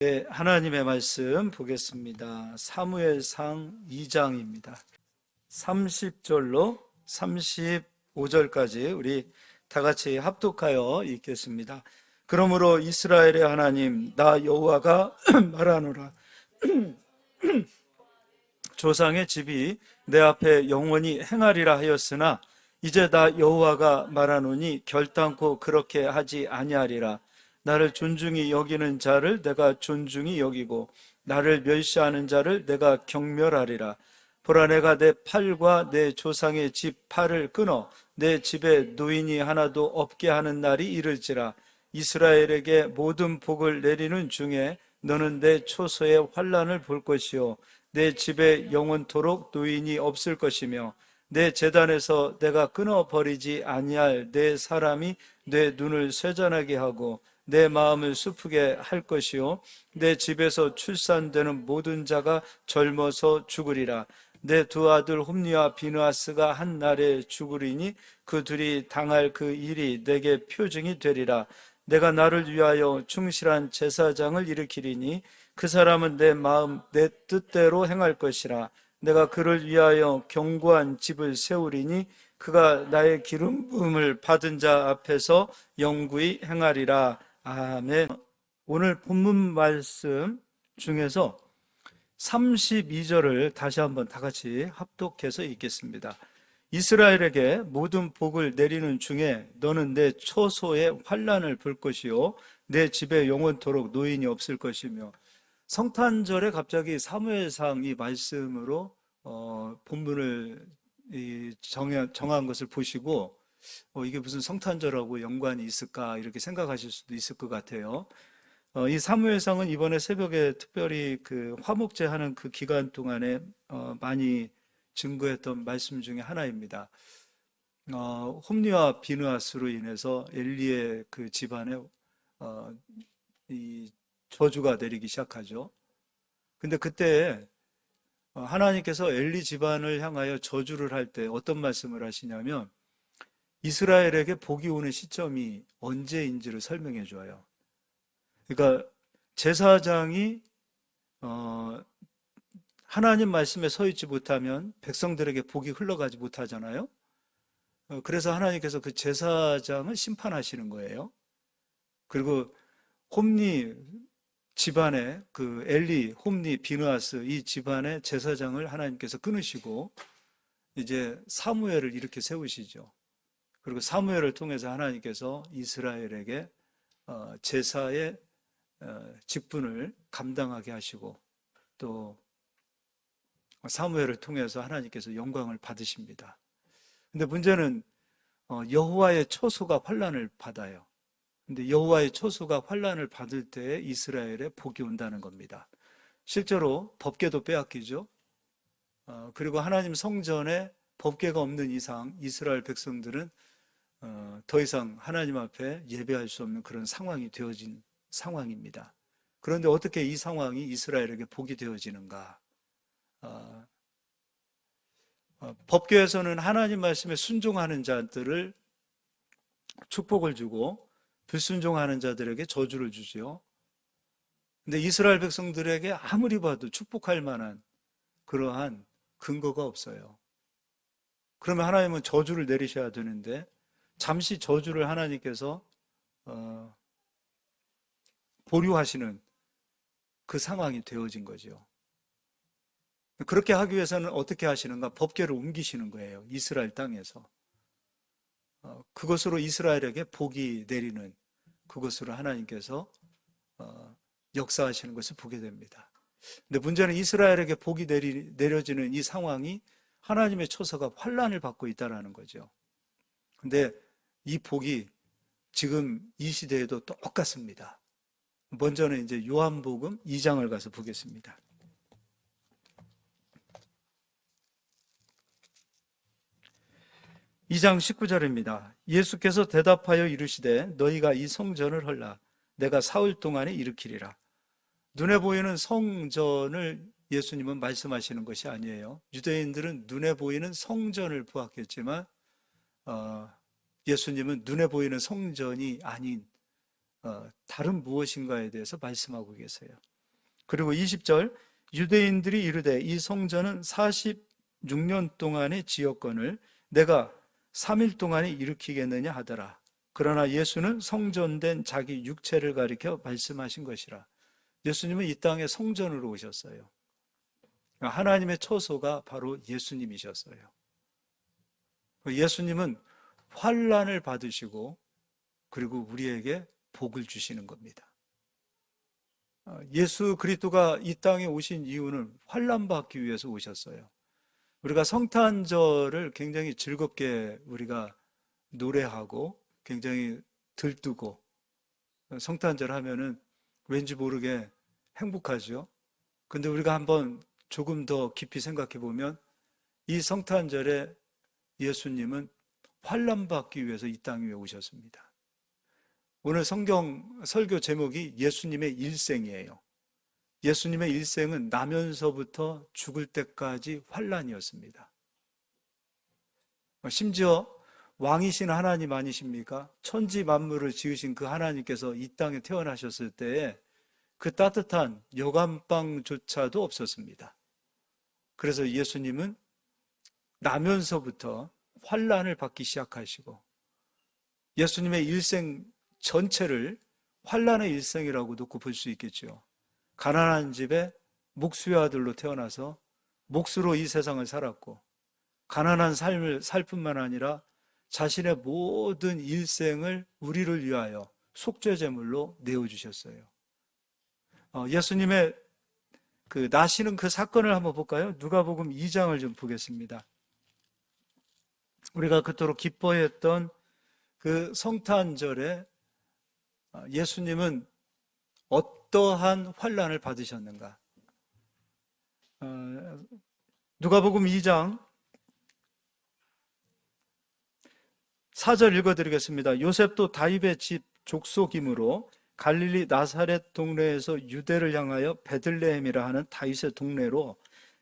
네, 하나님의 말씀 보겠습니다. 사무엘상 2장입니다. 30절로 35절까지 우리 다 같이 합독하여 읽겠습니다. 그러므로 이스라엘의 하나님 나 여호와가 말하노라. 조상의 집이 내 앞에 영원히 행하리라 하였으나 이제 나 여호와가 말하노니 결단코 그렇게 하지 아니하리라. 나를 존중히 여기는 자를 내가 존중히 여기고 나를 멸시하는 자를 내가 경멸하리라. 보라, 내가 내 팔과 내 조상의 집 팔을 끊어 내 집에 노인이 하나도 없게 하는 날이 이를지라. 이스라엘에게 모든 복을 내리는 중에 너는 내 초소의 환난을 볼 것이요 내 집에 영원토록 노인이 없을 것이며 내 제단에서 내가 끊어버리지 아니할 내 사람이 내 눈을 쇠잔하게 하고 내 마음을 슬프게 할 것이요 내 집에서 출산되는 모든 자가 젊어서 죽으리라. 내 두 아들 홈니와 비느하스가 한 날에 죽으리니 그 둘이 당할 그 일이 내게 표징이 되리라. 내가 나를 위하여 충실한 제사장을 일으키리니 그 사람은 내 마음 내 뜻대로 행할 것이라. 내가 그를 위하여 견고한 집을 세우리니 그가 나의 기름 부음을 받은 자 앞에서 영구히 행하리라. 아멘. 오늘 본문 말씀 중에서 32절을 다시 한번 다 같이 합독해서 읽겠습니다. 이스라엘에게 모든 복을 내리는 중에 너는 내 초소의 환난을 볼 것이요 내 집에 영원토록 노인이 없을 것이며. 성탄절에 갑자기 사무엘상 이 말씀으로 본문을 정한 것을 보시고 이게 무슨 성탄절하고 연관이 있을까 이렇게 생각하실 수도 있을 것 같아요. 이 사무엘상은 이번에 새벽에 특별히 그 화목제 하는 그 기간 동안에 많이 증거했던 말씀 중에 하나입니다. 홈리와 비느하스로 인해서 엘리의 그 집안에 이 저주가 내리기 시작하죠. 근데 그때 하나님께서 엘리 집안을 향하여 저주를 할 때 어떤 말씀을 하시냐면 이스라엘에게 복이 오는 시점이 언제인지를 설명해 줘요. 그러니까 제사장이 하나님 말씀에 서 있지 못하면 백성들에게 복이 흘러가지 못하잖아요. 그래서 하나님께서 그 제사장을 심판하시는 거예요. 그리고 홈리 집안의 그 엘리, 홈리, 비느하스 이 집안의 제사장을 하나님께서 끊으시고 이제 사무엘을 이렇게 세우시죠. 그리고 사무엘을 통해서 하나님께서 이스라엘에게 제사의 직분을 감당하게 하시고 또 사무엘을 통해서 하나님께서 영광을 받으십니다. 근데 문제는 여호와의 초소가 환난을 받아요. 근데 여호와의 초소가 환난을 받을 때 이스라엘에 복이 온다는 겁니다. 실제로 법궤도 빼앗기죠. 그리고 하나님 성전에 법궤가 없는 이상 이스라엘 백성들은 더 이상 하나님 앞에 예배할 수 없는 그런 상황이 되어진 상황입니다. 그런데 어떻게 이 상황이 이스라엘에게 복이 되어지는가? 법궤에서는 하나님 말씀에 순종하는 자들을 축복을 주고 불순종하는 자들에게 저주를 주죠. 근데 이스라엘 백성들에게 아무리 봐도 축복할 만한 그러한 근거가 없어요. 그러면 하나님은 저주를 내리셔야 되는데 잠시 저주를 하나님께서 보류하시는 그 상황이 되어진 거죠. 그렇게 하기 위해서는 어떻게 하시는가? 법궤를 옮기시는 거예요. 이스라엘 땅에서. 그것으로 이스라엘에게 복이 내리는 그것으로 하나님께서 역사하시는 것을 보게 됩니다. 근데 문제는 이스라엘에게 복이 내려지는 이 상황이 하나님의 초소가 환난을 받고 있다는 거죠. 근데 이 복이 지금 이 시대에도 똑같습니다. 먼저는 이제 요한복음 2장을 가서 보겠습니다. 이 장 19절입니다. 예수께서 대답하여 이르시되 너희가 이 성전을 헐라 내가 사흘 동안에 일으키리라. 눈에 보이는 성전을 예수님은 말씀하시는 것이 아니에요. 유대인들은 눈에 보이는 성전을 보았겠지만 예수님은 눈에 보이는 성전이 아닌 다른 무엇인가에 대해서 말씀하고 계세요. 그리고 20절, 유대인들이 이르되 이 성전은 46년 동안의 지역권을 내가 3일 동안에 일으키겠느냐 하더라. 그러나 예수는 성전된 자기 육체를 가리켜 말씀하신 것이라. 예수님은 이 땅에 성전으로 오셨어요. 하나님의 처소가 바로 예수님이셨어요. 예수님은 환난을 받으시고 그리고 우리에게 복을 주시는 겁니다. 예수 그리스도가 이 땅에 오신 이유는 환난 받기 위해서 오셨어요. 우리가 성탄절을 굉장히 즐겁게 우리가 노래하고 굉장히 들뜨고 성탄절 하면은 왠지 모르게 행복하죠. 근데 우리가 한번 조금 더 깊이 생각해 보면 이 성탄절에 예수님은 환난 받기 위해서 이 땅 위에 오셨습니다. 오늘 성경 설교 제목이 예수님의 일생이에요. 예수님의 일생은 나면서부터 죽을 때까지 환난이었습니다. 심지어 왕이신 하나님 아니십니까? 천지 만물을 지으신 그 하나님께서 이 땅에 태어나셨을 때에 그 따뜻한 여간방조차도 없었습니다. 그래서 예수님은 나면서부터 환난을 받기 시작하시고 예수님의 일생 전체를 환난의 일생이라고도 볼 수 있겠죠. 가난한 집에 목수의 아들로 태어나서 목수로 이 세상을 살았고 가난한 삶을 살 뿐만 아니라 자신의 모든 일생을 우리를 위하여 속죄제물로 내어주셨어요. 예수님의 나시는 그 사건을 한번 볼까요? 누가복음 2장을 좀 보겠습니다. 우리가 그토록 기뻐했던 그 성탄절에 예수님은 어떠한 환난을 받으셨는가? 누가복음 2장 4절 읽어드리겠습니다. 요셉도 다윗의 집 족속이므로 갈릴리 나사렛 동네에서 유대를 향하여 베들레헴이라 하는 다윗의 동네로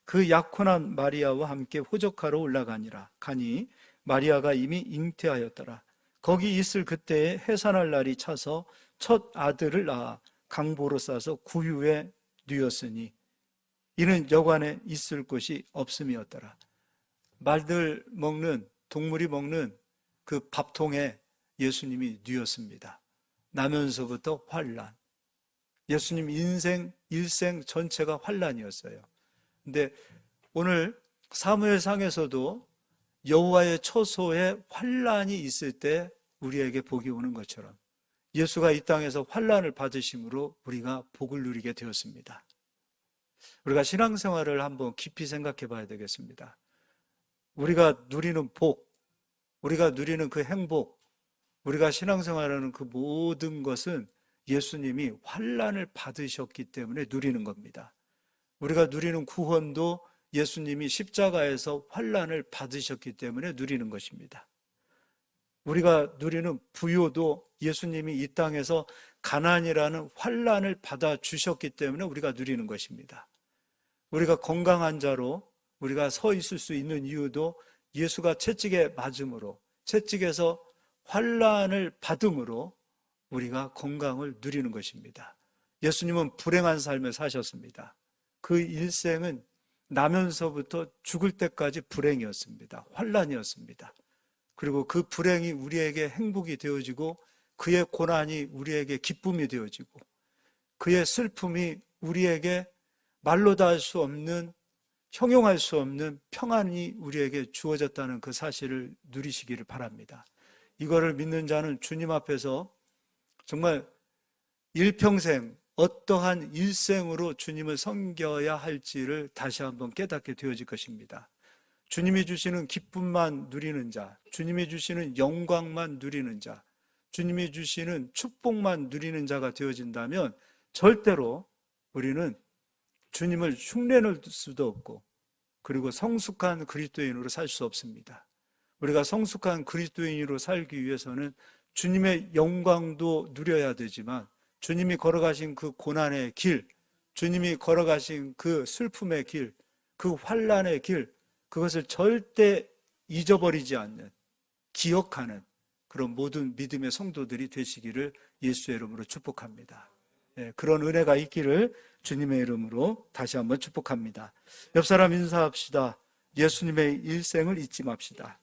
그 약혼한 마리아와 함께 호적하러 올라가니라. 가니 마리아가 이미 잉태하였더라. 거기 있을 그때에 해산할 날이 차서 첫 아들을 낳아 강보로 싸서 구유에 뉘었으니 이는 여관에 있을 곳이 없음이었더라. 말들 먹는, 동물이 먹는 그 밥통에 예수님이 뉘었습니다. 나면서부터 환난. 예수님 인생, 일생 전체가 환난이었어요. 근데 오늘 사무엘상에서도 여호와의 처소에 환난이 있을 때 우리에게 복이 오는 것처럼 예수가 이 땅에서 환난을 받으심으로 우리가 복을 누리게 되었습니다. 우리가 신앙생활을 한번 깊이 생각해 봐야 되겠습니다. 우리가 누리는 복, 우리가 누리는 그 행복, 우리가 신앙생활하는 그 모든 것은 예수님이 환난을 받으셨기 때문에 누리는 겁니다. 우리가 누리는 구원도 예수님이 십자가에서 환난을 받으셨기 때문에 누리는 것입니다. 우리가 누리는 부요도 예수님이 이 땅에서 가난이라는 환난을 받아 주셨기 때문에 우리가 누리는 것입니다. 우리가 건강한 자로 우리가 서 있을 수 있는 이유도 예수가 채찍에 맞음으로, 채찍에서 환난을 받음으로 우리가 건강을 누리는 것입니다. 예수님은 불행한 삶을 사셨습니다. 그 일생은 나면서부터 죽을 때까지 불행이었습니다. 환난이었습니다. 그리고 그 불행이 우리에게 행복이 되어지고 그의 고난이 우리에게 기쁨이 되어지고 그의 슬픔이 우리에게 말로 다 할 수 없는, 형용할 수 없는 평안이 우리에게 주어졌다는 그 사실을 누리시기를 바랍니다. 이거를 믿는 자는 주님 앞에서 정말 일평생 어떠한 일생으로 주님을 섬겨야 할지를 다시 한번 깨닫게 되어질 것입니다. 주님이 주시는 기쁨만 누리는 자, 주님이 주시는 영광만 누리는 자, 주님이 주시는 축복만 누리는 자가 되어진다면 절대로 우리는 주님을 흉내낼 수도 없고 그리고 성숙한 그리스도인으로 살 수 없습니다. 우리가 성숙한 그리스도인으로 살기 위해서는 주님의 영광도 누려야 되지만 주님이 걸어가신 그 고난의 길, 주님이 걸어가신 그 슬픔의 길, 그 환난의 길, 그것을 절대 잊어버리지 않는, 기억하는 그런 모든 믿음의 성도들이 되시기를 예수의 이름으로 축복합니다. 그런 은혜가 있기를 주님의 이름으로 다시 한번 축복합니다. 옆 사람 인사합시다. 예수님의 일생을 잊지 맙시다.